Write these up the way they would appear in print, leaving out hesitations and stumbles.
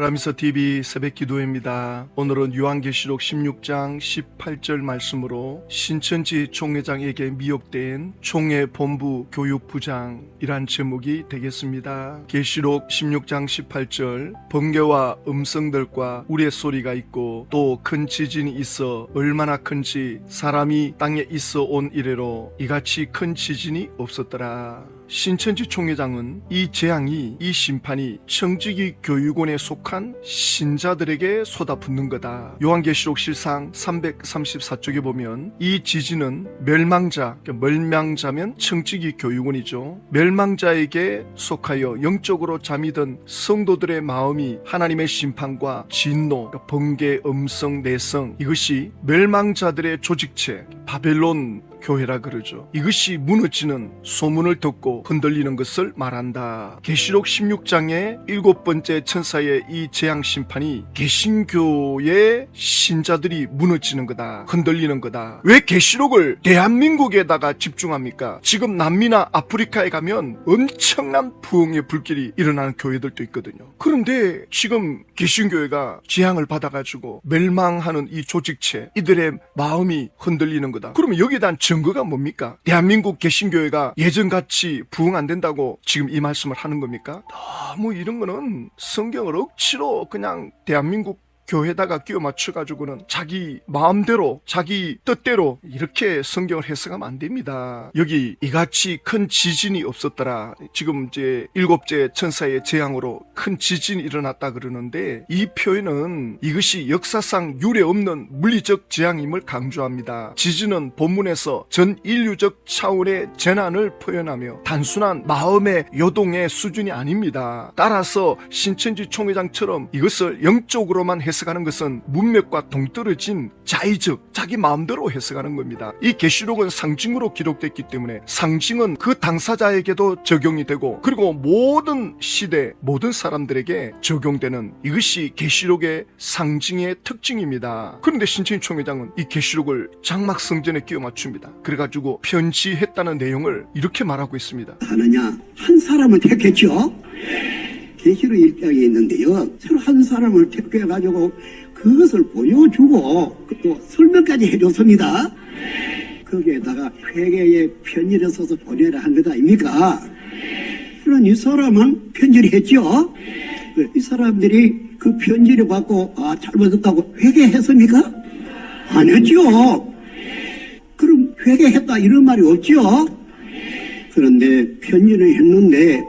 프라미서TV 새벽기도회입니다. 오늘은 요한계시록 16장 18절 말씀으로 신천지 총회장에게 미혹된 총회 본부 교육부장이란 제목이 되겠습니다. 계시록 16장 18절 번개와 음성들과 우레 소리가 있고 또 큰 지진이 있어 얼마나 큰지 사람이 땅에 있어 온 이래로 이같이 큰 지진이 없었더라. 신천지 총회장은 이 재앙이, 이 심판이 청지기 교육원에 속한 신자들에게 쏟아붓는 거다. 요한계시록 실상 334쪽에 보면 이 지진은 멸망자면 청지기 교육원이죠. 멸망자에게 속하여 영적으로 잠이 든 성도들의 마음이 하나님의 심판과 진노, 번개, 음성, 내성, 이것이 멸망자들의 조직체 바벨론 교회라 그러죠. 이것이 무너지는 소문을 듣고 흔들리는 것을 말한다. 계시록 16장의 7번째 천사의 이 재앙 심판이 개신교의 신자들이 무너지는 거다. 흔들리는 거다. 왜 계시록을 대한민국에다가 집중합니까? 지금 남미나 아프리카에 가면 엄청난 부흥의 불길이 일어나는 교회들도 있거든요. 그런데 지금 개신교회가 재앙을 받아가지고 멸망하는 이 조직체, 이들의 마음이 흔들리는 거다. 그러면 여기에 대한 증거가 뭡니까? 대한민국 개신교회가 예전같이 부흥 안 된다고 지금 이 말씀을 하는 겁니까? 너무 이런 거는 성경을 억지로 그냥 대한민국 교회에다가 끼워 맞춰가지고는 자기 마음대로 자기 뜻대로 이렇게 성경을 해석하면 안 됩니다. 여기 이같이 큰 지진이 없었더라. 지금 이제 7째 천사의 재앙으로 큰 지진이 일어났다 그러는데 이 표현은 이것이 역사상 유례 없는 물리적 재앙임을 강조합니다. 지진은 본문에서 전 인류적 차원의 재난을 표현하며 단순한 마음의 요동의 수준이 아닙니다. 따라서 신천지 총회장처럼 이것을 영적으로만 해석하는 것은 문맥과 동떨어진 자의적 자기 마음대로 해석하는 겁니다. 이 계시록은 상징으로 기록됐기 때문에 상징은 그 당사자에게도 적용이 되고 그리고 모든 시대 모든 사람들에게 적용되는 이것이 계시록의 상징의 특징입니다. 그런데 신천지 총회장은 이 계시록을 장막 성전에 끼워 맞춥니다. 그래가지고 편지했다는 내용을 이렇게 말하고 있습니다. 하느냐 한 사람을 택했죠. 계시록 1장에 있는데요. 서로 한 사람을 택해가지고 그것을 보여주고 또 설명까지 해줬습니다. 거기에다가 회개의 편지를 써서 보내라 한 것 아닙니까? 그런 이 사람은 편지를 했죠. 이 사람들이 그 편지를 받고 잘못했다고 회개했습니까? 안 했죠. 그럼 회개했다 이런 말이 없죠. 그런데 편지를 했는데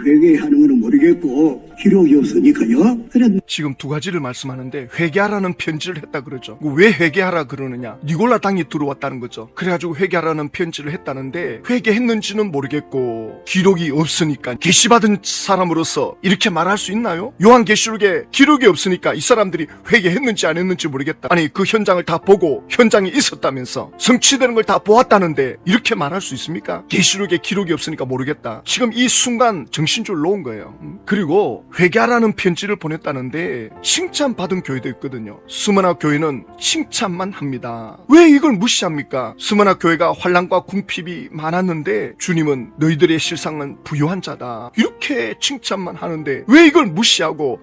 회개하는 것은 모르겠고 기록이 없으니까요. 지금 두 가지를 말씀하는데 회개하라는 편지를 했다 그러죠. 왜 회개하라 그러느냐? 니골라 당이 들어왔다는 거죠. 그래가지고 회개하라는 편지를 했다는데 회개했는지는 모르겠고 기록이 없으니까 계시받은 사람으로서 이렇게 말할 수 있나요? 요한계시록에 기록이 없으니까 이 사람들이 회개했는지 안 했는지 모르겠다. 아니 그 현장을 다 보고 현장에 있었다면서 성취되는 걸 다 보았다는데 이렇게 말할 수 있습니까? 계시록에 기록이 없으니까 모르겠다. 지금 이 순간 정신줄 놓은 거예요. 그리고 회개하라는 편지를 보냈다는데 칭찬받은 교회도 있거든요. 스머나 교회는 칭찬만 합니다. 왜 이걸 무시합니까? 스머나 교회가 환난과 궁핍이 많았는데 주님은 너희들의 실상은 부유한 자다. 이렇게 칭찬만 하는데 왜 이걸 무시하고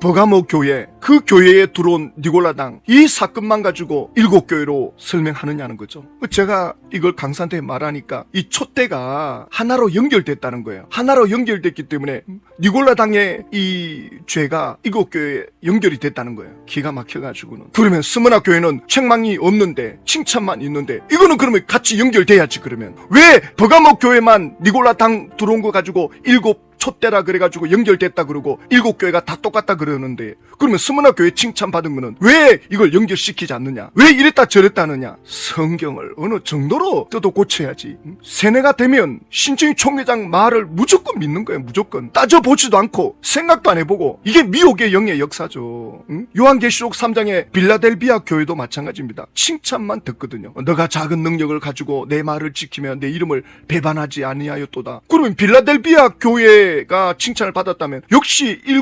버가모 교회, 그 교회에 들어온 니골라당 이 사건만 가지고 7교회로 설명하느냐는 거죠. 제가 이걸 강사한테 말하니까 이 촛대가 하나로 연결됐다는 거예요. 하나로 연결됐기 때문에 니골라당의 이 죄가 7교회에 연결이 됐다는 거예요. 기가 막혀가지고는. 그러면 스머나 교회는 책망이 없는데 칭찬만 있는데 이거는 그러면 같이 연결돼야지. 그러면 왜 버가모 교회만 니골라당 들어온 거 가지고 7 촛대라 그래가지고 연결됐다 그러고 7교회가 다 똑같다 그러는데 그러면 스머나 교회 칭찬받은 거는 왜 이걸 연결시키지 않느냐? 왜 이랬다 저랬다 하느냐? 성경을 어느 정도로 뜯어 고쳐야지. 세뇌가 되면 신천지 총회장 말을 무조건 믿는 거예요. 무조건 따져보지도 않고 생각도 안 해보고 이게 미혹의 영의 역사죠. 요한계시록 3장의 빌라델비아 교회도 마찬가지입니다. 칭찬만 듣거든요. 너가 작은 능력을 가지고 내 말을 지키면 내 이름을 배반하지 아니하였도다. 그러면 빌라델비아 교회가 칭찬을 받았다면 역시 7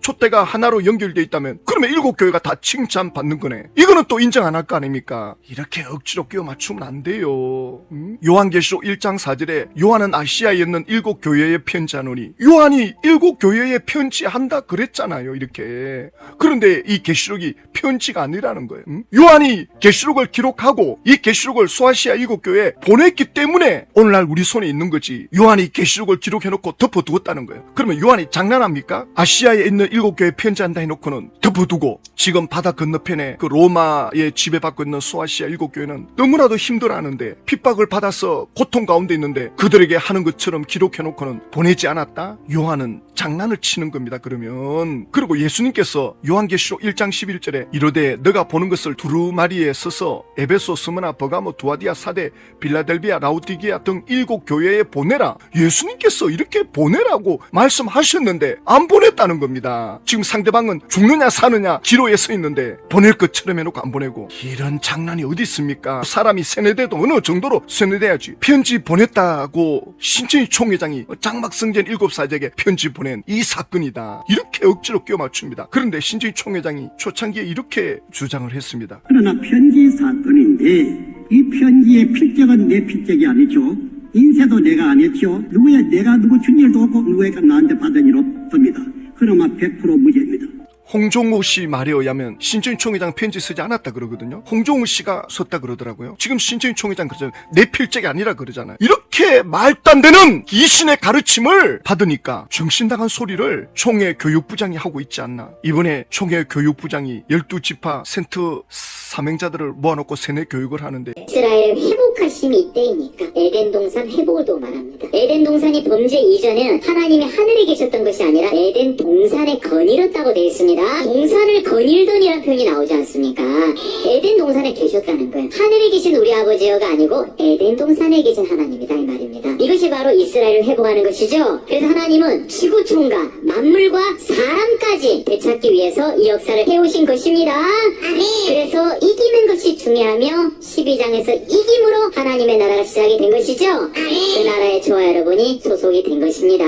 촛대가 하나로 연결돼 있다면 그러면 7교회가 다 칭찬받는 거네. 이거는 또 인정 안 할 거 아닙니까? 이렇게 억지로 끼워 맞추면 안 돼요. 요한계시록 1장 4절에 요한은 아시아에 있는 7교회에 편지하노니, 요한이 7교회에 편지한다 그랬잖아요. 이렇게. 그런데 이 계시록이 편지가 아니라는 거예요. 요한이 계시록을 기록하고 이 계시록을 소아시아 7교회에 보냈기 때문에 오늘날 우리 손에 있는 거지. 요한이 계시록을 기록해놓고 덮어두었다는 거예요. 그러면 요한이 장난합니까? 아시아에 있는 7교회에 편지한다 해놓고는 덮어두고, 지금 바다 건너편에 그 로마에 지배받고 있는 소아시아 7교회는 너무나도 힘들어하는데, 핍박을 받아서 고통 가운데 있는데 그들에게 하는 것처럼 기록해놓고는 보내지 않았다? 요한은 장난을 치는 겁니다. 그러면. 그리고 예수님께서 요한계시록 1장 11절에 이르되 너가 보는 것을 두루마리에 써서 에베소, 스무나, 버가모, 두아디아, 사데, 빌라델비아, 라우디게아 등 7교회에 보내라. 예수님께서 이렇게 보내라고 말씀하셨는데 안 보냈다는 겁니다. 지금 상대방은 죽느냐 사느냐 기로에 서 있는데 보낼 것처럼 해놓고 안 보내고, 이런 장난이 어디 있습니까? 사람이 세뇌돼도 어느 정도로 세뇌돼야지. 편지 보냈다고 신천지 총회장이 장막성전 7사제에게 편지 보낸 이 사건이다, 이렇게 억지로 끼워 맞춥니다. 그런데 신천지 총회장이 초창기에 이렇게 주장을 했습니다. 그러나 편지 사건인데 이 편지의 필적은 내 필적이 아니죠. 인쇄도 내가 안 했죠. 내가 누구 준 일도 없고 누구가 나한테 받은 일 없습니다. 그러나 100% 무죄입니다. 홍종호 씨 말에 의하면 신천지 총회장 편지 쓰지 않았다 그러거든요. 홍종호 씨가 썼다 그러더라고요. 지금 신천지 총회장 그러잖아요. 내 필적이 아니라 그러잖아요. 이렇게 말도 안 되는 이신의 가르침을 받으니까 정신당한 소리를 총회 교육부장이 하고 있지 않나. 이번에 총회 교육부장이 12지파 센터 사명자들을 모아놓고 세뇌 교육을 하는데, 이스라엘 회복하심이 이때이니까 에덴 동산 회복을 또 말합니다. 에덴 동산이 범죄 이전에는 하나님이 하늘에 계셨던 것이 아니라 에덴 동산에 거닐었다고 되어 있습니다. 동산을 거닐던이라는 표현이 나오지 않습니까? 에덴 동산에 계셨다는 거예요. 하늘에 계신 우리 아버지여가 아니고 에덴 동산에 계신 하나님이다 이 말입니다. 이것이 바로 이스라엘을 회복하는 것이죠. 그래서 하나님은 지구 총각, 만물과 사람까지 되찾기 위해서 이 역사를 해오신 것입니다. 그래서 이기는 것이 중요하며 12장에서 이김으로 하나님의 나라가 시작이 된 것이죠. 그 나라에 저와 여러분이 소속이 된 것입니다.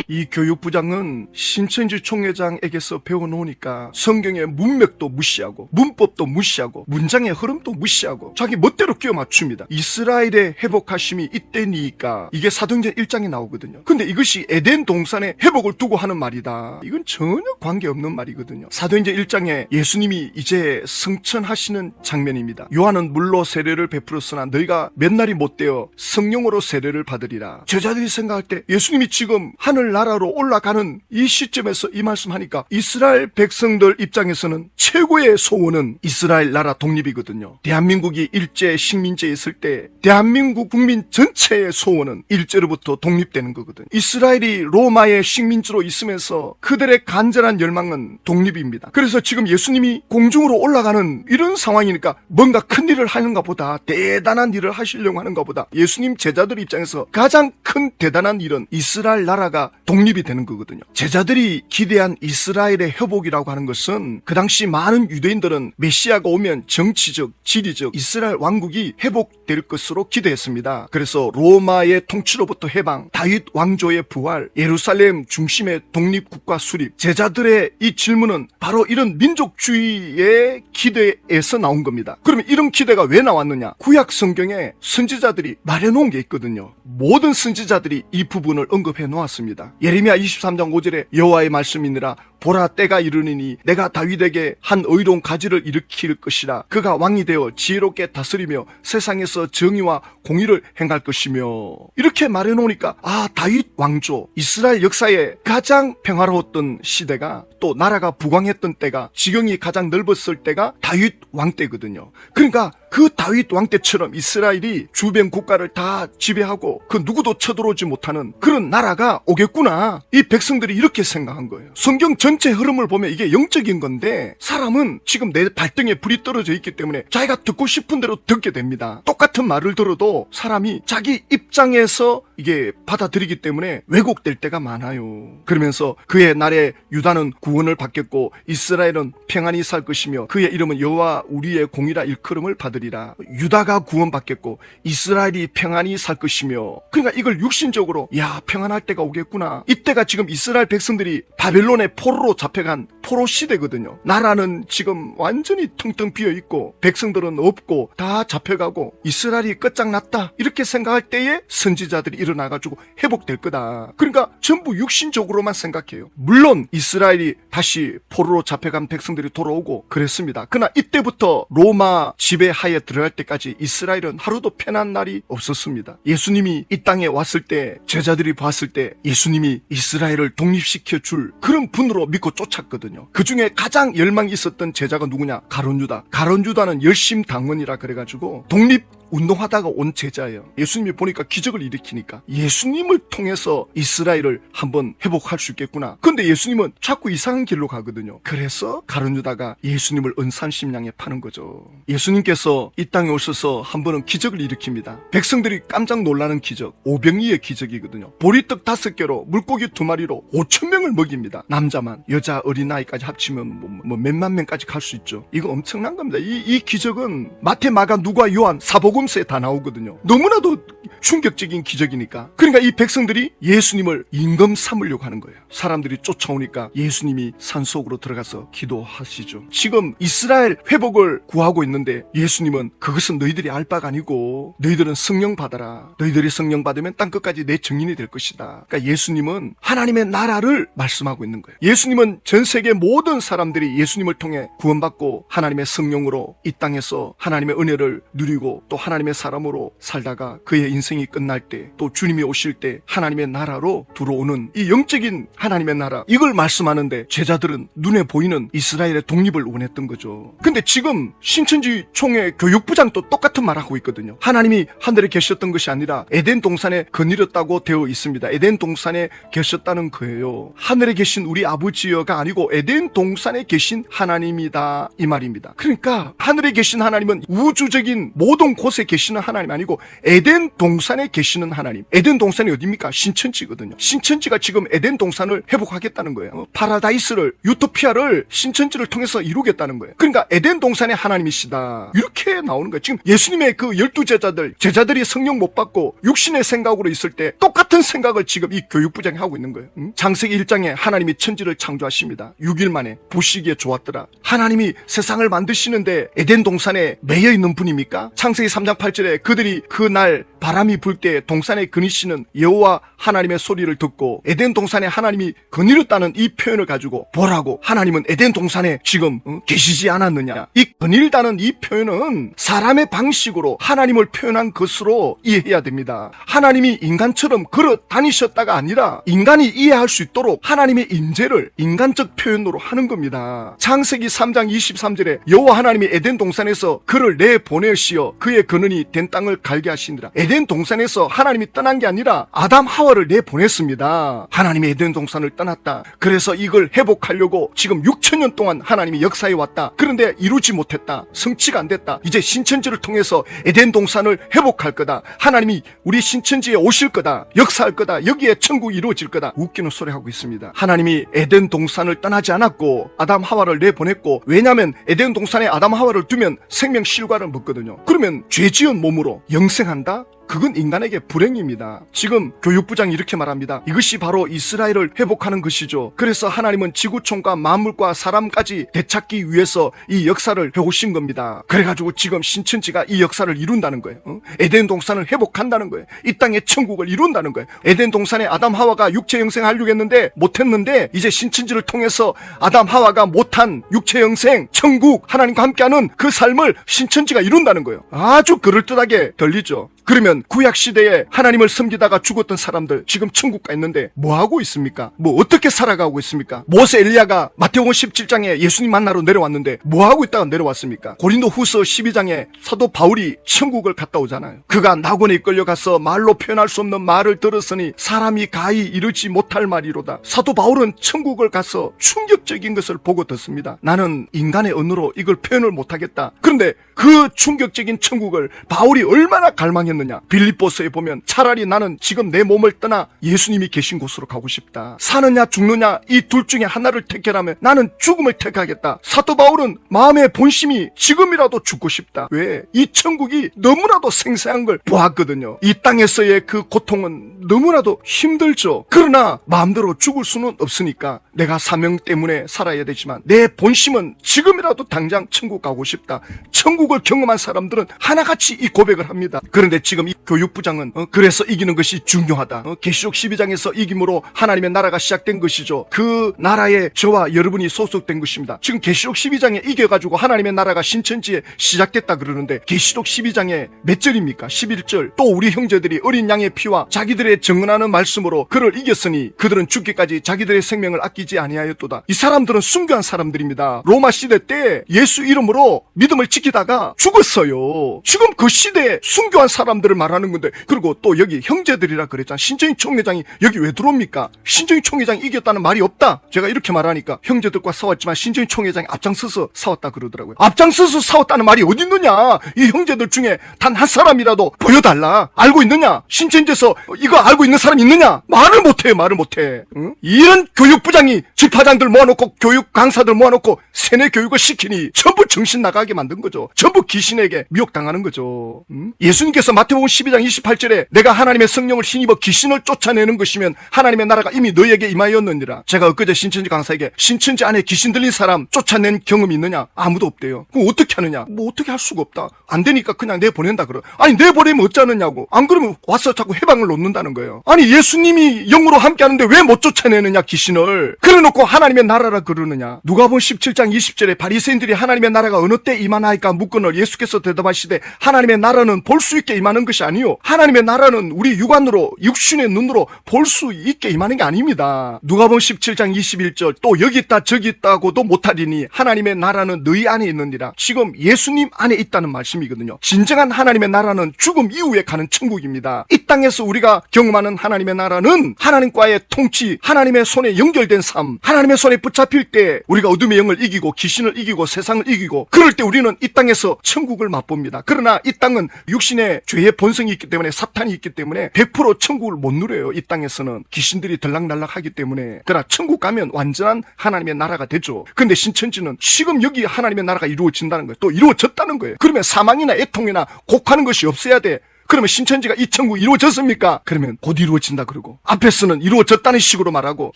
이 교육부장은 신천지 총회장에게서 배워놓으니까 성경의 문맥도 무시하고 문법도 무시하고 문장의 흐름도 무시하고 자기 멋대로 끼워 맞춥니다. 이스라엘의 회복하심이 이때니까, 이게 사도행전 1장에 나오거든요. 근데 이것이 에덴 동산의 회복을 두고 하는 말이다. 이건 전혀 관계없는 말이거든요. 사도행전 1장에 예수님이 이제 승천하시는 장면입니다. 요한은 물로 세례를 베풀었으나 너희가 몇 날이 못되어 성령으로 세례를 받으리라. 제자들이 생각할 때 예수님이 지금 하늘나라로 올라가는 이 시점에서 이 말씀하니까 이스라엘 백성들 입장에서는 최고의 소원은 이스라엘 나라 독립이거든요. 대한민국이 일제 식민지에 있을 때 대한민국 국민 전체의 소원은 일제로부터 독립되는 거거든요. 이스라엘이 로마의 식민지로 있으면서 그들의 간절한 열망은 독립입니다. 그래서 지금 예수님이 공중으로 올라가는 이런 상황이니까 뭔가 큰 일을 하는가 보다, 대단한 일을 하시려고 하는가 보다. 예수님 제자들 입장에서 가장 큰 대단한 일은 이스라엘 나라가 독립이 되는 거거든요. 제자들이 기대한 이스라엘의 회복이라고 하는 것은 그 당시 많은 유대인들은 메시아가 오면 정치적, 지리적 이스라엘 왕국이 회복될 것으로 기대했습니다. 그래서 로마의 통치로부터 해방, 다윗 왕조의 부활, 예루살렘 중심의 독립국가 수립. 제자들의 이 질문은 바로 이런 민족주의의 기대에서 나온 겁니다. 그러면 이런 기대가 왜 나왔느냐? 구약 성경에 선지자들이 말해놓은 게 있거든요. 모든 선지자들이 이 부분을 언급해 놓았습니다. 예레미야 23장 5절에 여호와의 말씀이니라 보라 때가 이르니니 내가 다윗에게 한 의로운 가지를 일으킬 것이라. 그가 왕이 되어 지혜롭게 다스리며 세상에서 정의와 공의를 행할 것이며. 이렇게 말해놓으니까 다윗 왕조, 이스라엘 역사에 가장 평화로웠던 시대가, 또 나라가 부강했던 때가, 지경이 가장 넓었을 때가 다윗 왕 때거든요. 그러니까 그 다윗 왕 때처럼 이스라엘이 주변 국가를 다 지배하고 그 누구도 쳐들어오지 못하는 그런 나라가 오겠구나. 이 백성들이 이렇게 생각한 거예요. 성경 전체 흐름을 보면 이게 영적인 건데, 사람은 지금 내 발등에 불이 떨어져 있기 때문에 자기가 듣고 싶은 대로 듣게 됩니다. 똑같은 말을 들어도 사람이 자기 입장에서 이게 받아들이기 때문에 왜곡될 때가 많아요. 그러면서 그의 날에 유다는 구원을 받겠고 이스라엘은 평안히 살 것이며 그의 이름은 여호와 우리의 공이라 일컬음을 받으리라. 유다가 구원받겠고 이스라엘이 평안히 살 것이며, 그러니까 이걸 육신적으로 야 평안할 때가 오겠구나. 이때가 지금 이스라엘 백성들이 바벨론의 포로로 잡혀간 포로 시대거든요. 나라는 지금 완전히 텅텅 비어있고 백성들은 없고 다 잡혀가고 이스라엘이 끝장났다 이렇게 생각할 때에 선지자들이 일어나가지고 회복될 거다. 그러니까 전부 육신적으로만 생각해요. 물론 이스라엘이 다시 포로로 잡혀간 백성들이 돌아오고 그랬습니다. 그러나 이때부터 로마 지배하에 들어갈 때까지 이스라엘은 하루도 편한 날이 없었습니다. 예수님이 이 땅에 왔을 때 제자들이 봤을 때 예수님이 이스라엘을 독립시켜 줄 그런 분으로 믿고 쫓았거든요. 그 중에 가장 열망이 있었던 제자가 누구냐? 가룟유다. 가룟유다는 열심당원이라 그래가지고 독립 운동하다가 온 제자예요. 예수님이 보니까 기적을 일으키니까 예수님을 통해서 이스라엘을 한번 회복할 수 있겠구나. 근데 예수님은 자꾸 이상한 길로 가거든요. 그래서 가룟유다가 예수님을 은산심량에 파는 거죠. 예수님께서 이 땅에 오셔서 한 번은 기적을 일으킵니다. 백성들이 깜짝 놀라는 기적, 오병이의 기적이거든요. 보리떡 5개로 물고기 2마리로 5,000명을 먹입니다. 남자만. 여자 어린아이까지 합치면 뭐 몇만 명까지 갈 수 있죠. 이거 엄청난 겁니다. 이 기적은 마태, 마가, 누가, 요한, 사복음 에 다 나오거든요. 너무나도 충격적인 기적이니까. 그러니까 이 백성들이 예수님을 임금 삼으려고 하는 거예요. 사람들이 쫓아오니까 예수님이 산속으로 들어가서 기도하시죠. 지금 이스라엘 회복을 구하고 있는데 예수님은 그것은 너희들이 알 바가 아니고 너희들은 성령 받아라. 너희들이 성령 받으면 땅끝까지 내 증인이 될 것이다. 그러니까 예수님은 하나님의 나라를 말씀하고 있는 거예요. 예수님은 전 세계 모든 사람들이 예수님을 통해 구원받고 하나님의 성령으로 이 땅에서 하나님의 은혜를 누리고 또 하나님의 사람으로 살다가 그의 인생이 끝날 때 또 주님이 오실 때 하나님의 나라로 들어오는 이 영적인 하나님의 나라, 이걸 말씀하는데 제자들은 눈에 보이는 이스라엘의 독립을 원했던 거죠. 근데 지금 신천지 총회 교육부장도 똑같은 말하고 있거든요. 하나님이 하늘에 계셨던 것이 아니라 에덴 동산에 거느렸다고 되어 있습니다. 에덴 동산에 계셨다는 거예요. 하늘에 계신 우리 아버지여가 아니고 에덴 동산에 계신 하나님이다 이 말입니다. 그러니까 하늘에 계신 하나님은 우주적인 모든 곳에 계시는 하나님 아니고 에덴 동산에 계시는 하나님. 에덴 동산이 어디입니까? 신천지거든요. 신천지가 지금 에덴 동산을 회복하겠다는 거예요. 파라다이스를, 유토피아를 신천지를 통해서 이루겠다는 거예요. 그러니까 에덴 동산의 하나님이시다 이렇게 나오는 거예요. 지금 예수님의 그 12제자들, 제자들이 성령 못 받고 육신의 생각으로 있을 때 똑같은 생각을 지금 이 교육부장이 하고 있는 거예요. 창세기 1장에 하나님이 천지를 창조하십니다. 6일 만에 보시기에 좋았더라. 하나님이 세상을 만드시는데 에덴 동산에 매여 있는 분입니까? 창세기 3장 8절에 그들이 그날 바람이 불 때 동산에 거니시는 여호와 하나님의 소리를 듣고 에덴 동산에 하나님이 거닐었다는 이 표현을 가지고 보라고, 하나님은 에덴 동산에 지금 계시지 않았느냐. 이 거닐다는 이 표현은 사람의 방식으로 하나님을 표현한 것으로 이해해야 됩니다. 하나님이 인간처럼 걸어 다니셨다가 아니라 인간이 이해할 수 있도록 하나님의 인재를 인간적 표현으로 하는 겁니다. 창세기 3장 23절에 여호와 하나님이 에덴 동산에서 그를 내보내시어 그의 근원이 된 땅을 갈게 하시니라. 에덴 동산에서 하나님이 떠난 게 아니라 아담 하와를 내보냈습니다. 하나님이 에덴 동산을 떠났다. 그래서 이걸 회복하려고 지금 6,000년 동안 하나님이 역사해 왔다. 그런데 이루지 못했다. 성취가 안 됐다. 이제 신천지를 통해서 에덴 동산을 회복할 거다. 하나님이 우리 신천지에 오실 거다. 역사할 거다. 여기에 천국이 이루어질 거다. 웃기는 소리 하고 있습니다. 하나님이 에덴 동산을 떠나지 않았고 아담 하와를 내보냈고, 왜냐하면 에덴 동산에 아담 하와를 두면 생명 실과를 먹거든요. 그러면 죄 지은 몸으로 영생한다? 그건 인간에게 불행입니다. 지금 교육부장이 이렇게 말합니다. 이것이 바로 이스라엘을 회복하는 것이죠. 그래서 하나님은 지구촌과 만물과 사람까지 되찾기 위해서 이 역사를 해오신 겁니다. 그래가지고 지금 신천지가 이 역사를 이룬다는 거예요. 에덴 동산을 회복한다는 거예요. 이 땅의 천국을 이룬다는 거예요. 에덴 동산에 아담 하와가 육체 영생하려고 했는데 못했는데 이제 신천지를 통해서 아담 하와가 못한 육체 영생, 천국, 하나님과 함께하는 그 삶을 신천지가 이룬다는 거예요. 아주 그럴듯하게 들리죠. 그러면 구약시대에 하나님을 섬기다가 죽었던 사람들 지금 천국 가 있는데 뭐하고 있습니까? 뭐 어떻게 살아가고 있습니까? 모세 엘리야가 마태복음 17장에 예수님 만나러 내려왔는데 뭐하고 있다가 내려왔습니까? 고린도 후서 12장에 사도 바울이 천국을 갔다 오잖아요. 그가 낙원에 끌려가서 말로 표현할 수 없는 말을 들었으니 사람이 가히 이르지 못할 말이로다. 사도 바울은 천국을 가서 충격적인 것을 보고 듣습니다. 나는 인간의 언어로 이걸 표현을 못하겠다. 그런데 그 충격적인 천국을 바울이 얼마나 갈망했는지 있겠느냐. 빌립보서에 보면 차라리 나는 지금 내 몸을 떠나 예수님이 계신 곳으로 가고 싶다. 사느냐 죽느냐 이 둘 중에 하나를 택하라면 나는 죽음을 택하겠다. 사도 바울은 마음의 본심이 지금이라도 죽고 싶다. 왜? 이 천국이 너무나도 생생한 걸 보았거든요. 이 땅에서의 그 고통은 너무나도 힘들죠. 그러나 마음대로 죽을 수는 없으니까 내가 사명 때문에 살아야 되지만 내 본심은 지금이라도 당장 천국 가고 싶다. 천국을 경험한 사람들은 하나같이 이 고백을 합니다. 그런데 지금 이 교육부장은 그래서 이기는 것이 중요하다. 계시록 12장에서 이김으로 하나님의 나라가 시작된 것이죠. 그 나라에 저와 여러분이 소속된 것입니다. 지금 계시록 12장에 이겨가지고 하나님의 나라가 신천지에 시작됐다 그러는데 계시록 12장에 몇 절입니까? 11절. 또 우리 형제들이 어린 양의 피와 자기들의 증언하는 말씀으로 그를 이겼으니 그들은 죽기까지 자기들의 생명을 아끼지 아니하였도다. 이 사람들은 순교한 사람들입니다. 로마 시대 때 예수 이름으로 믿음을 지키다가 죽었어요. 지금 그 시대에 순교한 사람들을 말하는 건데, 그리고 또 여기 형제들이라 그랬잖아. 신정희 총회장이 여기 왜 들어옵니까? 신정희 총회장이 이겼다는 말이 없다. 제가 이렇게 말하니까 형제들과 싸웠지만 신정희 총회장이 앞장서서 싸웠다 그러더라고요. 앞장서서 싸웠다는 말이 어디 있느냐? 이 형제들 중에 단 한 사람이라도 보여달라. 알고 있느냐? 신천지에서 이거 알고 있는 사람 있느냐? 말을 못해. 응? 이런 교육부장이 집화장들 모아놓고 교육 강사들 모아놓고 세뇌 교육을 시키니 전부 정신 나가게 만든 거죠. 전부 귀신에게 미혹당하는 거죠. 예수님께서 마태복음 12장 28절에 내가 하나님의 성령을 힘입어 귀신을 쫓아내는 것이면 하나님의 나라가 이미 너희에게 임하였느니라. 제가 엊그제 신천지 강사에게 신천지 안에 귀신 들린 사람 쫓아낸 경험이 있느냐? 아무도 없대요. 그럼 어떻게 하느냐? 뭐 어떻게 할 수가 없다. 안 되니까 그냥 내보낸다 그러. 아니 내보내면 어쩌느냐고. 안 그러면 와서 자꾸 해방을 놓는다는 거예요. 아니 예수님이 영으로 함께 하는데 왜 못 쫓아내느냐 귀신을. 그래놓고 하나님의 나라라 그러느냐. 누가복음 17장 20절에 바리새인들이 하나님의 나라가 어느 때 임하나이까 묻거늘 예수께서 대답하시되 하나님의 나라는 볼 수 있게 임하는 것이 아니요 하나님의 나라는 우리 육안으로 육신의 눈으로 볼 수 있게 임하는 게 아닙니다. 누가복음 17장 21절 또 여기 있다 저기 있다고도 못하리니 하나님의 나라는 너희 안에 있느니라. 지금 예수님 안에 있다는 말씀이거든요. 진정한 하나님의 나라는 죽음 이후에 가는 천국입니다. 이 땅에서 우리가 경험하는 하나님의 나라는 하나님과의 통치, 하나님의 손에 연결된 삶, 하나님의 손에 붙잡힐 때 우리가 어둠의 영을 이기고 귀신을 이기고 세상을 이기고 그럴 때 우리는 이 땅에서 천국을 맛봅니다. 그러나 이 땅은 육신의 죄의 본성이 있기 때문에 사탄이 있기 때문에 100% 천국을 못 누려요. 이 땅에서는 귀신들이 들락날락하기 때문에. 그러나 천국 가면 완전한 하나님의 나라가 되죠. 근데 신천지는 지금 여기 하나님의 나라가 이루어진다는 거예요. 또 이루어졌다는 거예요. 그러면 사망이나 애통이나 곡하는 것이 없어야 돼. 그러면 신천지가 이 천국 이루어졌습니까? 그러면 곧 이루어진다 그러고 앞에서는 이루어졌다는 식으로 말하고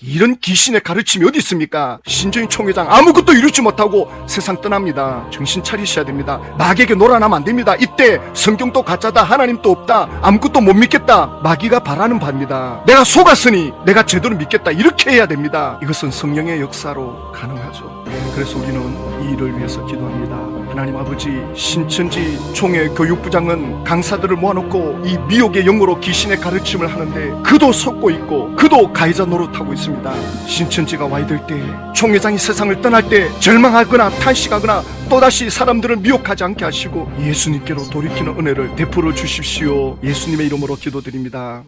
이런 귀신의 가르침이 어디 있습니까? 신정희 총회장 아무것도 이루지 못하고 세상 떠납니다. 정신 차리셔야 됩니다. 마귀에게 놀아나면 안 됩니다. 이때 성경도 가짜다 하나님도 없다 아무것도 못 믿겠다 마귀가 바라는 바입니다. 내가 속았으니 내가 제대로 믿겠다 이렇게 해야 됩니다. 이것은 성령의 역사로 가능하죠. 그래서 우리는 이 일을 위해서 기도합니다. 하나님 아버지 신천지 총회 교육부장은 강사들을 모아놓고 이 미혹의 영으로 귀신의 가르침을 하는데 그도 속고 있고 그도 가해자 노릇하고 있습니다. 신천지가 와야 될 때 총회장이 세상을 떠날 때 절망하거나 탄식하거나 또다시 사람들을 미혹하지 않게 하시고 예수님께로 돌이키는 은혜를 베풀어 주십시오. 예수님의 이름으로 기도드립니다.